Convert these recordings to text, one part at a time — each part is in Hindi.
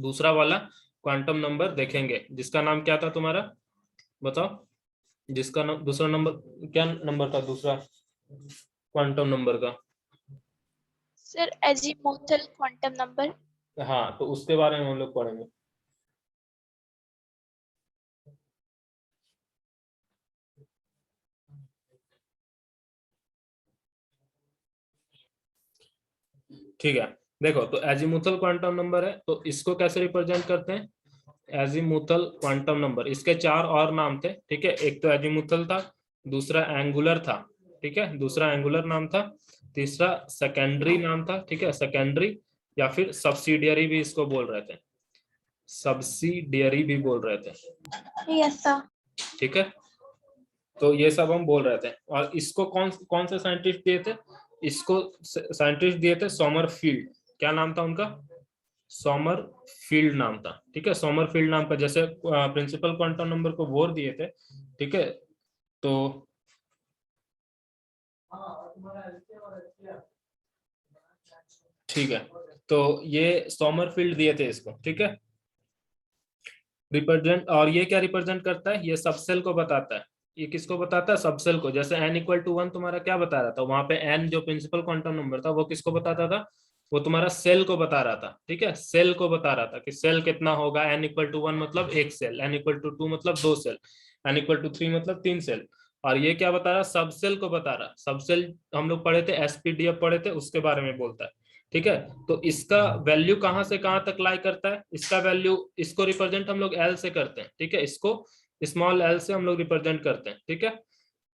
दूसरा वाला क्वांटम नंबर देखेंगे जिसका नाम क्या था तुम्हारा, बताओ। जिसका दूसरा नंबर क्या नंबर था, दूसरा क्वांटम नंबर का? Sir azimuthal quantum number. हाँ, तो उसके बारे में हम लोग पढ़ेंगे। ठीक है, देखो तो एजीमुथल क्वांटम नंबर है, तो इसको कैसे रिप्रेजेंट करते हैं? एजीमुथल क्वांटम नंबर, इसके चार और नाम थे, ठीक है। एक तो एजीमुथल था, दूसरा एंगुलर था, ठीक है, दूसरा एंगुलर नाम था, तीसरा सेकेंडरी नाम था, ठीक है, सेकेंडरी, या फिर सब्सिडियरी भी इसको बोल रहे थे, सब्सिडियरी भी बोल रहे थे। Yes sir. ठीक है, तो ये सब हम बोल रहे थे। और इसको कौन कौन से साइंटिस्ट दिए थे? इसको साइंटिस्ट दिए थे सोमरफील्ड। क्या नाम था उनका? सोमरफील्ड नाम था, ठीक है, सोमरफील्ड नाम का। जैसे प्रिंसिपल क्वांटम नंबर को बोर दिए थे, ठीक है, तो ठीक है, तो ये सोमरफील्ड दिए थे इसको, ठीक है, रिप्रेजेंट। और ये क्या रिप्रेजेंट करता है? ये सबसेल को बताता है। ये किसको बताता है? सबसेल को। जैसे n=1 तुम्हारा क्या बता रहा था वहां पे, n जो प्रिंसिपल क्वांटम नंबर था वो किसको बताता था? वो तुम्हारा सेल को बता रहा था, ठीक है, सेल को बता रहा था कि सेल कितना होगा। n=1 मतलब एक सेल, n=2 मतलब दो सेल, n=3 मतलब तीन सेल। और ये क्या बता रहा? सबसेल को बता रहा। सबसेल हम लोग पढ़े थे, एसपीडीएफ पढ़े थे, उसके बारे में बोलता है, ठीक है। तो इसका वैल्यू कहां से कहां तक लाई करता है? इसका वैल्यू, इसको रिप्रेजेंट हम लोग एल से करते हैं, ठीक है, इसको स्मॉल एल से हम लोग रिप्रेजेंट करते हैं, ठीक है।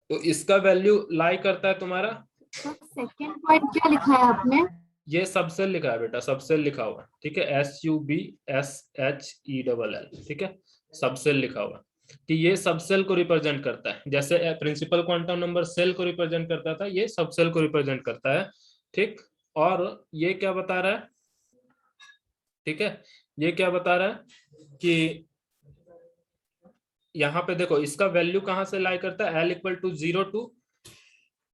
तो इसका वैल्यू लाई करता है तुम्हारा, सेकंड पॉइंट क्या लिखा है आपने? ये सबसेल लिखा है बेटा, सबसेल लिखा हुआ है, ठीक है, SUBSHELL, ठीक है, सबसेल लिखा हुआ कि ये सबसेल को रिप्रेजेंट करता है। जैसे प्रिंसिपल क्वांटम नंबर सेल को रिप्रेजेंट करता था, ये सबसेल को रिप्रेजेंट करता है, ठीक। और ये क्या बता रहा है, ठीक है, ये क्या बता रहा है कि यहाँ पे देखो इसका वैल्यू कहां से लाई करता है, L=0 to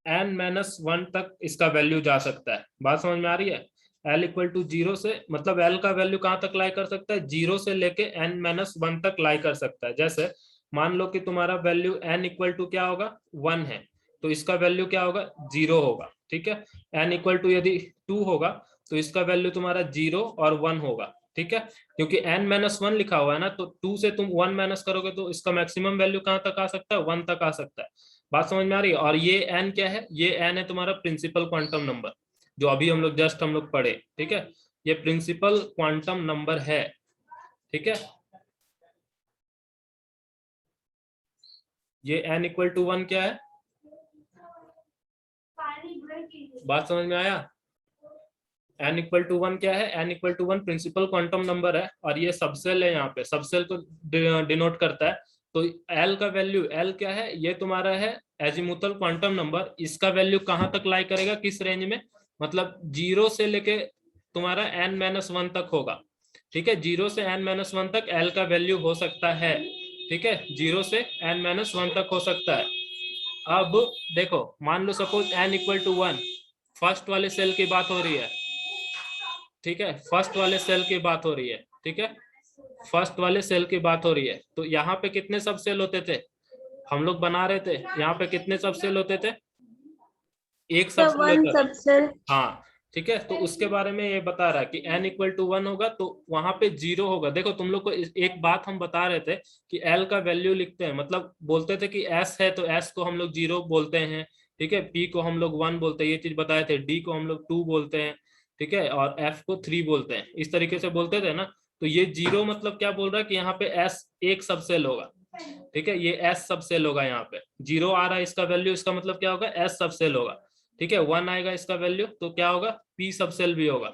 n-1 तक इसका वैल्यू जा सकता है। बात समझ में आ रही है? L=0 से मतलब L का वैल्यू कहां तक लाई कर सकता है? 0 से लेके n-1 तक लाई कर सकता है। जैसे मान लो कि तुम्हारा वैल्यू n= क्या होगा, 1 है, तो इसका वैल्यू क्या होगा, 0 होगा, ठीक है। n= यदि 2 होगा तो इसका वैल्यू तुम्हारा 0 और 1 होगा, ठीक है, क्योंकि n-1 लिखा हुआ है ना, तो 2 से तुम 1 माइनस करोगे तो इसका मैक्सिमम वैल्यू कहां तक आ सकता है, 1 तक आ सकता है। बात समझ में आ रही है? और ये n क्या है? ये n है तुम्हारा प्रिंसिपल क्वांटम नंबर, जो अभी हम लोग जस्ट हम लोग पढ़े, ठीक है, ये प्रिंसिपल क्वांटम नंबर है, ठीक है। ये n=1 क्या है? बात समझ में आया? n=1 क्या है? n=1 प्रिंसिपल क्वांटम नंबर है, और ये सबसेल है, यहाँ पे सबसेल को डिनोट करता है। तो L का वैल्यू, L क्या है? ये तुम्हारा है एजीमुथल क्वांटम नंबर। इसका वैल्यू कहां तक लाई करेगा, किस रेंज में? मतलब 0 से लेके तुम्हारा n-1 तक होगा, ठीक है, 0 से n-1 तक L का वैल्यू हो सकता है, ठीक है, 0 से n-1 तक हो सकता है। अब देखो मान लो सपोज n=1, फर्स्ट वाले सेल की बात हो रही है, ठीक है, फर्स्ट वाले सेल की बात हो रही है, ठीक है, फर्स्ट वाले सेल की बात हो रही है। तो यहाँ पे कितने सब सेल होते थे? हम लोग बना रहे थे, यहाँ पे कितने सब सेल होते थे? एक सब सेल होता था, हाँ, ठीक है। तो उसके बारे में ये बता रहा है कि n=1 होगा तो वहां पे 0 होगा। देखो तुम लोग को एक बात हम बता रहे थे कि L का वैल्यू लिखते हैं, मतलब बोलते थे कि S है तो S को हम लोग 0 बोलते हैं, ठीक है, P को हम लोग 1 बोलते हैं, ये चीज बताए थे, D को हम लोग 2 बोलते हैं, ठीक है, और F को 3 बोलते हैं, इस तरीके से बोलते थे ना। तो ये 0 मतलब क्या बोल रहा है कि यहाँ पे S एक सबसेल होगा, ठीक है, ये S सबसेल होगा। यहाँ पे 0 आ रहा है इसका वैल्यू, इसका मतलब क्या होगा, S सबसेल होगा, ठीक है। 1 आएगा इसका वैल्यू तो क्या होगा, P सबसेल भी होगा।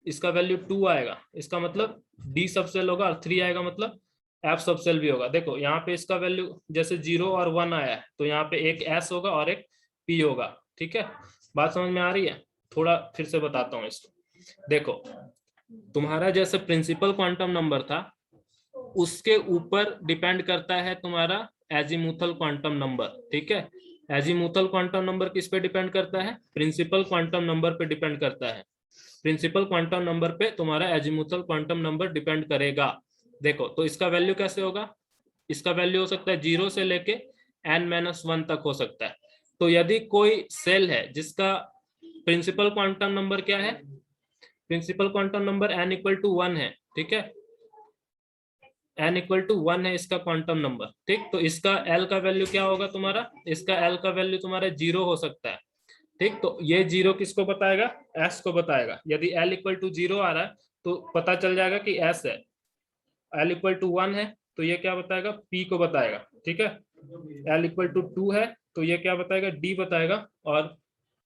इसका वैल्यू 2 आएगा, इसका मतलब D सबसेल होगा, और 3 आएगा मतलब F सबसेल भी होगा। देखो यहाँ पे इसका वैल्यू जैसे 0 और 1 आया है, तो यहाँ पे एक S होगा और एक P होगा, ठीक है। बात समझ में आ रही है? थोड़ा फिर से बताता हूँ इसको। देखो तुम्हारा जैसे प्रिंसिपल क्वांटम नंबर था, उसके ऊपर डिपेंड करता है तुम्हारा एजीमुथल क्वांटम नंबर, ठीक है। एजीमुथल क्वांटम नंबर किस पे डिपेंड करता है? प्रिंसिपल क्वांटम नंबर पे डिपेंड करता है। प्रिंसिपल क्वांटम नंबर पे तुम्हारा एजीमुथल क्वांटम नंबर डिपेंड करेगा। देखो तो इसका वैल्यू कैसे होगा, इसका वैल्यू हो सकता है 0 से लेके n-1 तक हो सकता है। तो यदि कोई सेल है जिसका प्रिंसिपल क्वांटम नंबर क्या है, प्रिंसिपल क्वांटम नंबर n=1 है, ठीक है, n=1 है इसका क्वांटम नंबर, ठीक। तो इसका l का वैल्यू क्या होगा तुम्हारा, इसका l का वैल्यू तुम्हारा 0 हो सकता है, ठीक। तो ये 0 किसको बताएगा, s को बताएगा। यदि l=0 आ रहा है तो पता चल जाएगा कि s है, l=1 है तो ये क्या बताएगा, p को बताएगा, ठीक है। l=2 है तो ये क्या बताएगा, d बताएगा। और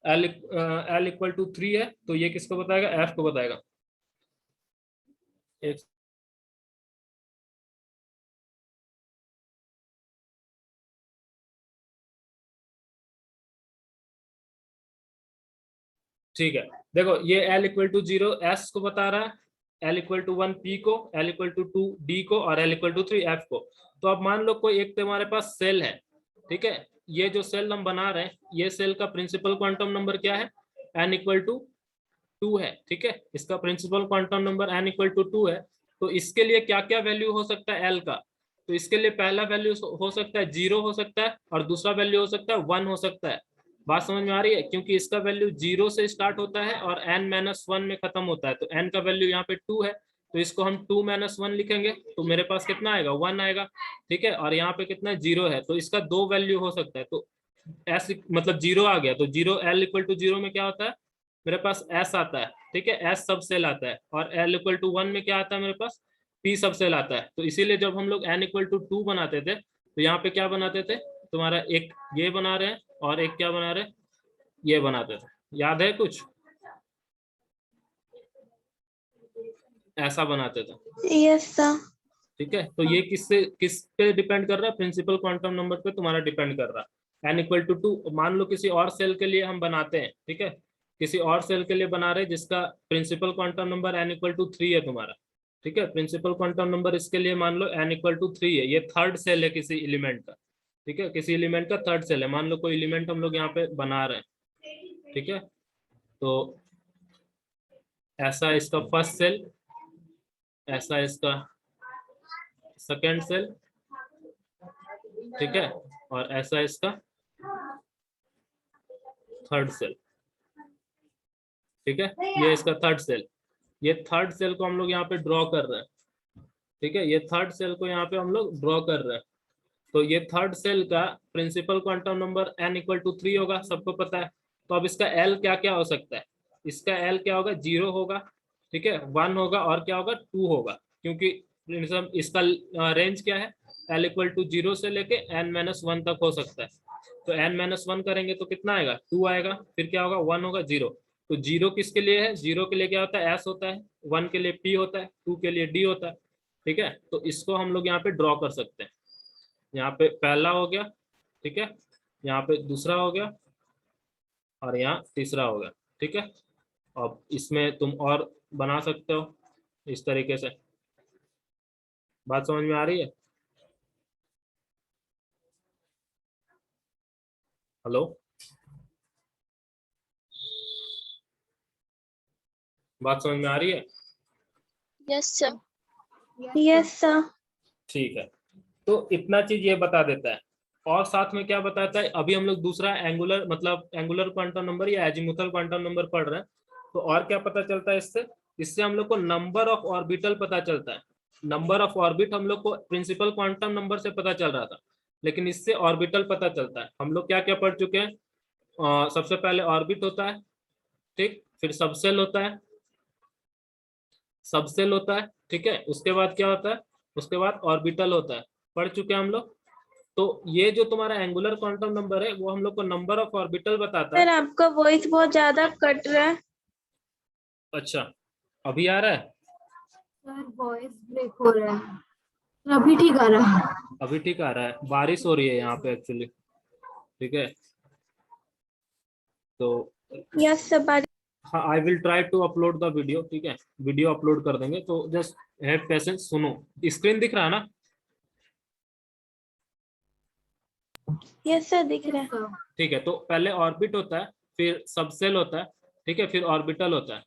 l=3 है तो ये किसको बताएगा, f को बताएगा। एक ठीक है, देखो ये l=0 s को बता रहा है, l=1 p को, l=2 d को और l=3 f को। तो अब मान लो कोई एक तुम्हारे पास सेल है, ठीक है, ये जो सेल हम बना रहे हैं ये सेल का प्रिंसिपल क्वांटम नंबर क्या है, n=2 है, ठीक है। इसका प्रिंसिपल क्वांटम नंबर n=2 है। तो इसके लिए क्या क्या वैल्यू हो सकता है l का, तो इसके लिए पहला वैल्यू हो सकता है 0 हो सकता है और दूसरा वैल्यू हो सकता है 1 हो सकता है। बात समझ में आ रही है, क्योंकि इसका वैल्यू 0 से स्टार्ट होता है और n-1 में खत्म होता है। तो n का वैल्यू यहाँ पे 2 है तो इसको हम 2-1 लिखेंगे तो मेरे पास कितना आएगा, 1 आएगा, ठीक है। और यहाँ पे कितना 0 है तो इसका 2 वैल्यू हो सकता है। तो s मतलब 0 आ गया तो 0 l=0 में क्या होता है, मेरे पास s आता है, ठीक है, s सब सेल आता है। और l=1 में क्या आता है मेरे पास, p सब सेल आता है। तो इसीलिए जब हम लोग n=2 बनाते थे तो यहाँ पे क्या बनाते थे, तुम्हारा एक ये बना रहे हैं और एक क्या बना रहे, ये बनाते थे, याद है कुछ ऐसा बनाते थे। Yes sir. ठीक है, तो ये किस पे डिपेंड कर रहा है, प्रिंसिपल क्वांटम नंबर पे तुम्हारा डिपेंड कर रहा है। n=2 मान लो किसी और सेल के लिए हम बनाते हैं, ठीक है, किसी और सेल के लिए बना रहे हैं जिसका प्रिंसिपल क्वांटम नंबर n=3 है तुम्हारा, ठीक है। प्रिंसिपल क्वांटम नंबर इसके लिए मान लो n=3 है, ये थर्ड सेल है किसी एलिमेंट का, ठीक है, किसी एलिमेंट का थर्ड सेल है। मान लो कोई एलिमेंट हम लोग यहाँ पे बना रहे हैं, ठीक है, तो ऐसा इसका फर्स्ट सेल, ऐसा इसका सेकेंड सेल, ठीक है, और ऐसा इसका थर्ड सेल, ठीक है, ये इसका थर्ड सेल। ये थर्ड सेल को हम लोग यहाँ पे ड्रॉ कर रहे हैं, ठीक है, ये थर्ड सेल को यहाँ पे हम लोग ड्रॉ कर रहे हैं। तो ये थर्ड सेल का प्रिंसिपल क्वांटम नंबर n=3 होगा, सबको पता है। तो अब इसका l क्या क्या हो सकता है, इसका l क्या होगा, 0 होगा, ठीक है, 1 होगा और क्या होगा, 2 होगा, क्योंकि इसका रेंज क्या है, l=0 से लेके n-1 तक हो सकता है। तो n-1 करेंगे तो कितना आएगा, 2 आएगा, फिर क्या होगा, 1 होगा, 0। तो 0 किसके लिए है, 0 के लिए क्या होता है, s होता है, 1 के लिए p होता है, 2 के लिए d होता है, ठीक है। तो इसको हम लोग यहाँ पे ड्रॉ कर सकते हैं। यहाँ पे पहला हो गया, ठीक है, यहाँ पे दूसरा हो गया और यहाँ तीसरा हो गया, ठीक है। अब इसमें तुम और बना सकते हो इस तरीके से। बात समझ में आ रही है, हेलो, बात समझ में आ रही है, यस सर। Yes sir. ठीक है। तो इतना चीज ये बता देता है और साथ में क्या बताता है, अभी हम लोग दूसरा एंगुलर मतलब एंगुलर क्वांटम नंबर या एजीमुथल क्वांटम नंबर पढ़ रहे हैं। तो और क्या पता चलता है इससे, इससे हम लोग को नंबर ऑफ ऑर्बिटल पता चलता है। नंबर ऑफ ऑर्बिट हम लोग को प्रिंसिपल क्वांटम नंबर से पता चल रहा था, लेकिन इससे ऑर्बिटल पता चलता है। हम लोग क्या क्या पढ़ चुके हैं, सबसे पहले ऑर्बिट होता है, ठीक, फिर सबसेल होता है, सबसेल होता है, ठीक है, उसके बाद क्या होता है, उसके बाद ऑर्बिटल होता है, पढ़ चुके हैं हम लोग। तो ये जो तुम्हारा एंगुलर क्वांटम नंबर है वो हम लोग को नंबर ऑफ ऑर्बिटल बताता सर है। आपका वॉइस बहुत ज्यादा कट रहा है। अच्छा, अभी आ रहा है, सर वॉइस ब्रेक हो रहा है। सर, अभी ठीक आ रहा है। अभी ठीक आ रहा है, बारिश हो रही है यहाँ पे एक्चुअली, ठीक है। तो यस सर। हाँ, I will try to upload the video, ठीक है, वीडियो अपलोड कर देंगे, तो जस्ट हैव पेशेंस, सुनो। स्क्रीन दिख रहा है ना, यस सर दिख रहा है। ठीक है। तो पहले ऑर्बिट होता है, फिर सबसेल होता है, ठीक है, फिर ऑर्बिटल होता है।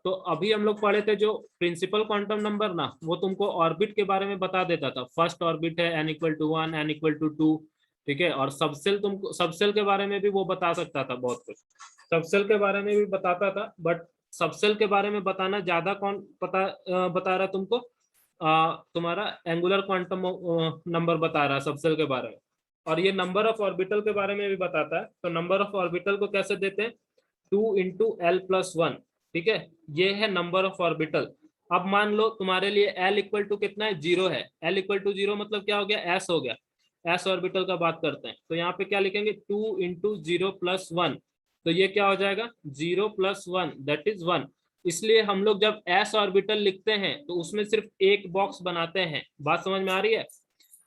तो अभी हम लोग पढ़े थे जो प्रिंसिपल क्वांटम नंबर ना, वो तुमको ऑर्बिट के बारे में बता देता था। फर्स्ट ऑर्बिट है n=1, n=2, ठीक है। और सबसेल, तुमको सबसेल के बारे में भी वो बता सकता था बहुत कुछ, सबसेल के बारे में भी बताता था। बट सबसेल के बारे में बताना ज्यादा कौन बता रहा तुमको, तुम्हारा एंगुलर क्वांटम नंबर बता रहा है सबसेल के बारे में। और ये नंबर ऑफ ऑर्बिटल के बारे में भी बताता है। तो नंबर ऑफ ऑर्बिटल को कैसे देते हैं, 2 × L+1, ठीक है। ये है नंबर ऑफ ऑर्बिटल। अब मान लो तुम्हारे लिए L इक्वल टू कितना है, 0 है। L इक्वल टू 0 मतलब क्या हो गया, S हो गया। S ऑर्बिटल का बात करते हैं, तो यहाँ पे क्या लिखेंगे, 2 × 0+1, तो ये क्या हो जाएगा, 0+1 दैट इज 1। इसलिए हम लोग जब S ऑर्बिटल लिखते हैं तो उसमें सिर्फ एक बॉक्स बनाते हैं। बात समझ में आ रही है।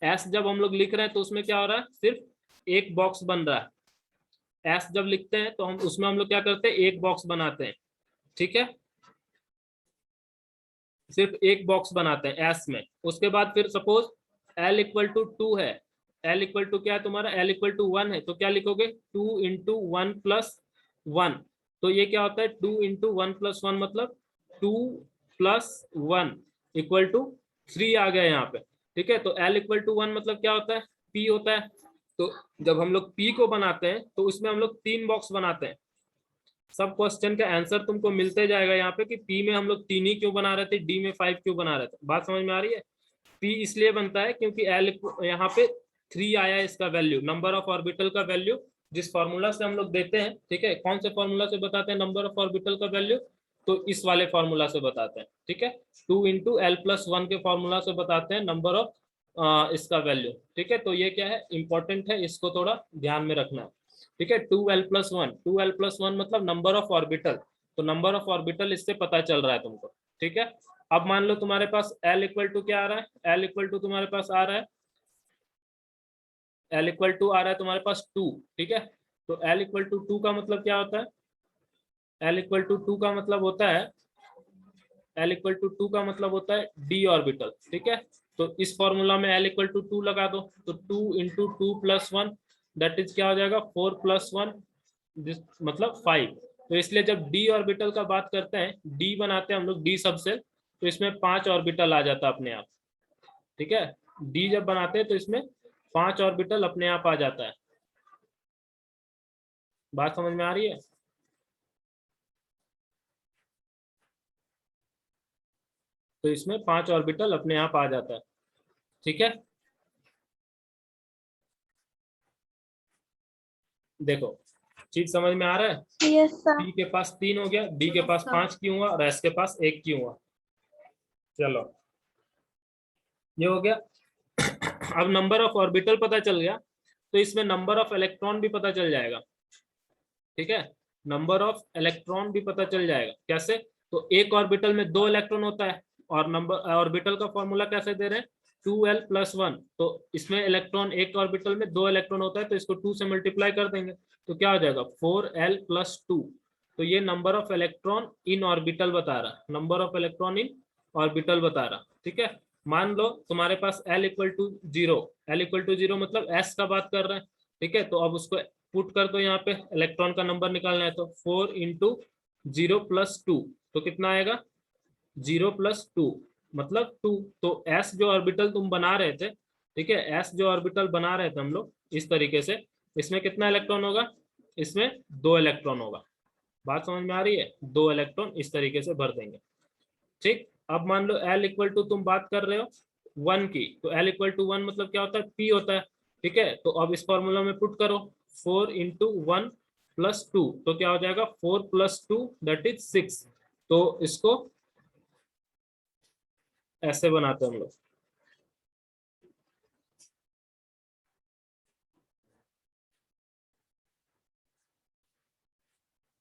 S जब हम लोग लिख रहे हैं तो उसमें क्या हो रहा है, सिर्फ एक बॉक्स बन रहा है। S जब लिखते हैं तो हम उसमें हम लोग क्या करते हैं, एक बॉक्स बनाते हैं, ठीक है। सिर्फ एक बॉक्स बनाते हैं S में। उसके बाद फिर सपोज L इक्वल टू 2 है, L इक्वल टू क्या है तुम्हारा, L इक्वल टू 1 है, तो क्या लिखोगे, 2 × 1+1। तो ये क्या होता है, 2 × 1+1 मतलब 2+1 इक्वल टू 3 आ गया यहाँ पे, ठीक है। तो L इक्वल टू 1 मतलब क्या होता है, P होता है। तो जब हम लोग P को बनाते हैं तो उसमें हम लोग 3 बॉक्स बनाते हैं। सब क्वेश्चन का आंसर तुमको मिलते जाएगा यहाँ पे कि पी में हम लोग 3 ही क्यों बना रहे थे, डी में 5 क्यों बना रहे थे। बात समझ में आ रही है। पी इसलिए बनता है क्योंकि एल यहाँ पे 3 आया इसका वैल्यू, नंबर ऑफ ऑर्बिटल का वैल्यू जिस फॉर्मूला से हम लोग देते हैं, ठीक है। कौन से फॉर्मूला से बताते हैं नंबर ऑफ ऑर्बिटल का वैल्यू, तो इस वाले फॉर्मूला से बताते हैं, ठीक है। 2 × L+1 के फॉर्मूला से बताते हैं नंबर ऑफ इसका वैल्यू, ठीक है। तो ये क्या है, इंपॉर्टेंट है, इसको थोड़ा ध्यान में रखना है, ठीक है। 2L+1 मतलब नंबर ऑफ ऑर्बिटल। तो नंबर ऑफ ऑर्बिटल इससे पता चल रहा है तुमको, ठीक है। अब मान लो तुम्हारे पास L इक्वल टू क्या आ रहा है, L इक्वल टू तुम्हारे पास आ रहा है, L इक्वल टू आ रहा है तुम्हारे पास 2, ठीक है। तो L इक्वल टू 2 का मतलब क्या होता है, L इक्वल टू 2 का मतलब होता है, L इक्वल टू 2 का मतलब होता है d ऑर्बिटल, ठीक है। तो इस फॉर्मूला में L इक्वल टू 2 लगा दो, तो 2 × 2+1 दैट इज क्या हो जाएगा, 4+1 मतलब 5। तो इसलिए जब d ऑर्बिटल का बात करते हैं, d बनाते हैं हम लोग d सबसेल, तो इसमें 5 ऑर्बिटल आ जाता है अपने आप, ठीक है। d जब बनाते हैं तो इसमें 5 ऑर्बिटल अपने आप आ जाता है। बात समझ में आ रही है। तो इसमें 5 ऑर्बिटल अपने आप आ जाता है, ठीक है। देखो चीज समझ में आ रहा है। Yes sir. D के पास 3 हो गया, D के पास 5 क्यों हुआ, और S के पास 1 क्यों हुआ। चलो ये हो गया। अब नंबर ऑफ ऑर्बिटल पता चल गया, तो इसमें नंबर ऑफ इलेक्ट्रॉन भी पता चल जाएगा, ठीक है। नंबर ऑफ इलेक्ट्रॉन भी पता चल जाएगा, कैसे, तो एक ऑर्बिटल में 2 इलेक्ट्रॉन होता है, और नंबर ऑर्बिटल का फॉर्मूला कैसे दे रहे हैं, 2L+1। तो इसमें इलेक्ट्रॉन, एक ऑर्बिटल में 2 इलेक्ट्रॉन होता है, तो इसको 2 से मल्टीप्लाई कर देंगे, तो क्या हो जाएगा, 4L+2। तो ये number of electron in orbital बता रहा, number of electron in orbital बता रहा, ठीक है। मान लो तुम्हारे पास L equal to 0, L equal to 0 मतलब S का बात कर रहे हैं, ठीक है। तो अब उसको पुट कर दो, यहाँ पे इलेक्ट्रॉन का नंबर निकालना है, तो 4 × 0+2, तो कितना आएगा, 0+2 मतलब 2। तो S जो ऑर्बिटल तुम बना रहे थे, ठीक है, S जो ऑर्बिटल बना रहे थे हम लोग इस तरीके से, इसमें कितना इलेक्ट्रॉन होगा, इसमें 2 इलेक्ट्रॉन होगा। बात समझ में आ रही है, 2 इलेक्ट्रॉन इस तरीके से भर देंगे, ठीक। अब मान लो L इक्वल टू तुम बात कर रहे हो 1 की, तो L इक्वल टू 1 मतलब क्या होता है, P होता है, ठीक है। तो अब इस फॉर्मूला में पुट करो, 4 × 1+2, तो क्या हो जाएगा, 4+2 दैट इज 6। तो इसको ऐसे बनाते हैं हम लोग,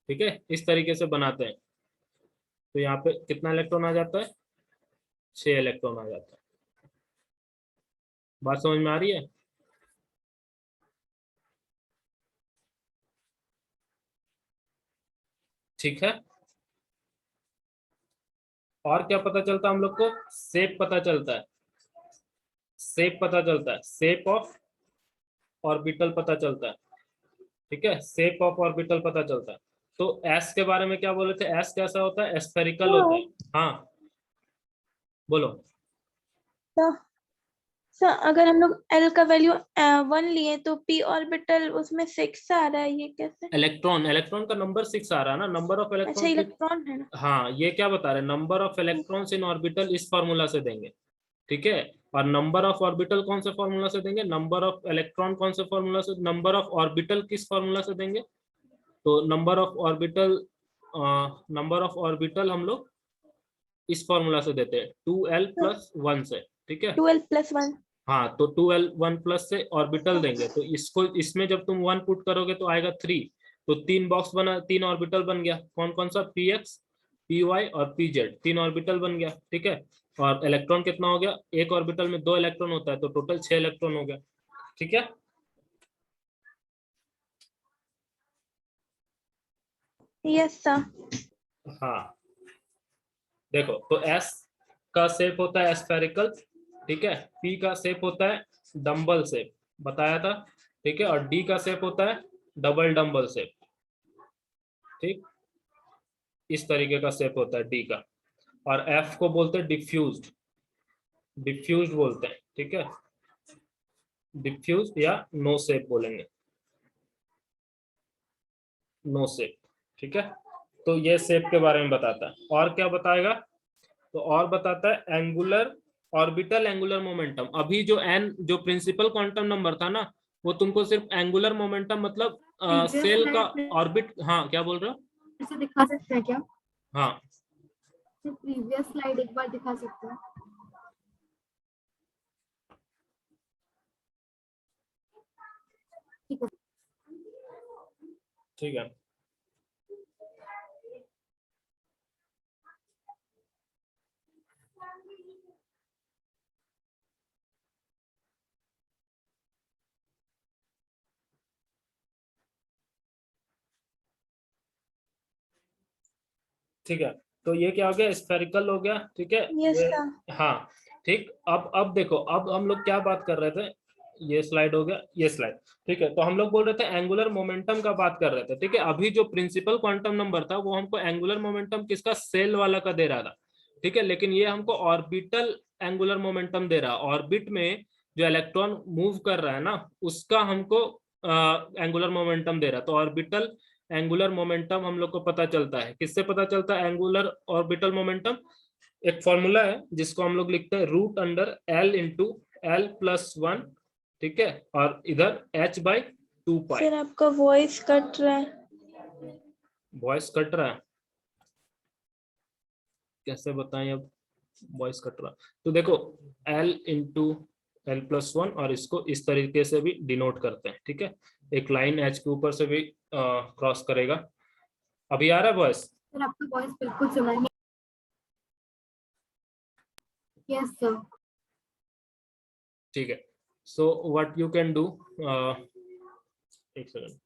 ठीक है, इस तरीके से बनाते हैं। तो यहाँ पे कितना इलेक्ट्रॉन आ जाता है, 6 इलेक्ट्रॉन आ जाता है। बात समझ में आ रही है। ठीक है। और क्या पता चलता है हम लोग को, शेप पता चलता है, शेप पता चलता है, शेप ऑफ ऑर्बिटल पता चलता है, ठीक है, शेप ऑफ ऑर्बिटल पता चलता है। तो एस के बारे में क्या बोले थे? एस कैसा होता है? एस्फेरिकल होता है। हाँ बोलो। सर अगर हम लोग एल का वैल्यू 1 लिए तो पी ऑर्बिटल उसमें 6 आ रहा है, ये कैसे? इलेक्ट्रॉन, इलेक्ट्रॉन का नंबर 6 आ रहा है ना, नंबर ऑफ अच्छा, इलेक्ट्रॉन की। इलेक्ट्रॉन है ना। हाँ, ये क्या बता रहे हैं? Number of electrons in orbital इस फॉर्मूला से देंगे, ठीक है। और नंबर ऑफ ऑर्बिटल कौन से फॉर्मूला से देंगे? नंबर ऑफ इलेक्ट्रॉन कौन से फॉर्मूला से? नंबर ऑफ ऑर्बिटल किस फॉर्मूला से देंगे? तो नंबर ऑफ ऑर्बिटल हम लोग इस फॉर्मूला से देते हैं, 2l+1 से, ठीक है। 12+1। हाँ, तो 2l 1+ से ऑर्बिटल देंगे, तो इसको इसमें जब तुम 1 पुट करोगे तो आएगा 3। तो 3 बॉक्स बना, 3 ऑर्बिटल बन गया। कौन कौन सा? px, py और pz, 3 ऑर्बिटल बन गया, ठीक है। और इलेक्ट्रॉन कितना हो गया? एक ऑर्बिटल में 2 इलेक्ट्रॉन होता है, तो टोटल 6 इलेक्ट्रॉन हो गया, ठीक है। Yes sir. हाँ देखो, तो s का शेप होता है स्फेरिकल, ठीक है। p का शेप होता है डंबल शेप, बताया था, ठीक है। और d का शेप होता है डबल डंबल शेप, ठीक। इस तरीके का शेप होता है d का। और f को बोलते हैं डिफ्यूज्ड, डिफ्यूज्ड बोलते हैं, ठीक है। डिफ्यूज्ड या नो शेप बोलेंगे, नो शेप, ठीक है। तो ये शेप के बारे में बताता है। और क्या बताएगा? तो और बताता है एंगुलर ऑर्बिटल एंगुलर मोमेंटम। अभी जो एन, जो प्रिंसिपल क्वांटम नंबर था ना, वो तुमको सिर्फ एंगुलर मोमेंटम मतलब Previous सेल का slide में ऑर्बिट। हाँ क्या बोल रहे हो? ऐसे दिखा सकते हैं क्या? हाँ प्रीवियस स्लाइड एक बार दिखा सकते हैं? ठीक है। ठीक है। ठीक है, तो ये क्या हो गया? स्फेरिकल हो गया, ठीक है। यस ये सर। हाँ ठीक। अब देखो, अब हम लोग क्या बात कर रहे थे? ये स्लाइड हो गया, ये स्लाइड, ठीक है। तो हम लोग बोल रहे थे एंगुलर मोमेंटम का बात कर रहे थे, ठीक है। अभी जो प्रिंसिपल क्वांटम नंबर था वो हमको एंगुलर मोमेंटम किसका? सेल वाला का दे रहा था, ठीक है। लेकिन ये हमको ऑर्बिटल एंगुलर मोमेंटम दे रहा। ऑर्बिट में जो इलेक्ट्रॉन मूव कर रहा है ना, उसका हमको एंगुलर मोमेंटम दे रहा। तो ऑर्बिटल एंगुलर मोमेंटम हम लोग को पता चलता है, किससे पता चलता है एंगुलर ऑर्बिटल मोमेंटम? एक फॉर्मूला है जिसको हम लोग लिखते हैं √L × L+1, ठीक है। और इधर h/2π। सर आपका वॉइस कट रहा है। वॉइस कट रहा है? कैसे बताएं अब? वॉइस कट रहा। तो देखो, L × L+1, और इसको इस तरीके से भी डिनोट करते हैं, ठीक है। एक लाइन h के ऊपर से भी क्रॉस करेगा। अभी आ रहा है वॉइस? सर आपका वॉइस बिल्कुल सुनाई नहीं। Yes sir. ठीक है। So what you can do, एक सेकंड।